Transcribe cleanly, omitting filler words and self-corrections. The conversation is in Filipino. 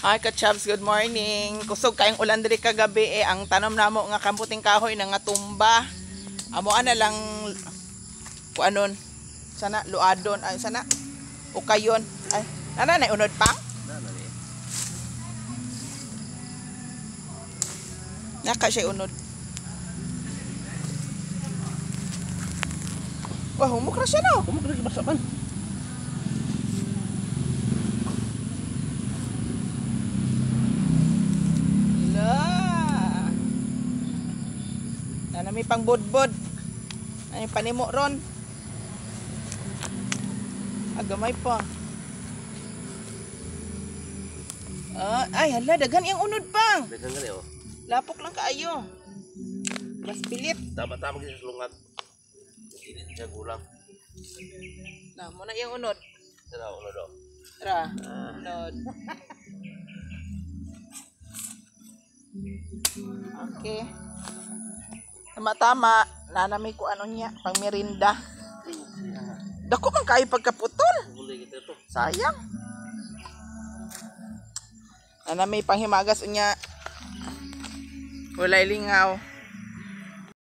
Hi ka-chabs, good morning. Kusog kayong ulan diri kagabi ang tanom namo nga kamputing kahoy na nga tumba. Amo ana lang kuanon. Sana luadon ay sana ukayon. Ay, ana na unod pa? Naka siya unod. Wah, humukra siya no. Humukra siya basaban. Nami pang bodbod. Ay panimo ron. Agamay pa. Ay hala dagan iyang unod pang. Dagan gali oh. Lapok lang kaayo. Mas pilit. Tama-tama gyud sa lungat. Ini siya gulang. Na mo na iyang unod. Tara unod oh. Tara. Unod. Okay. Tama-tama, nanami ko ano niya, pang merinda. Dako man kayo pagkaputol. Sayang. Nanami pang himagas unya. Walay lingaw.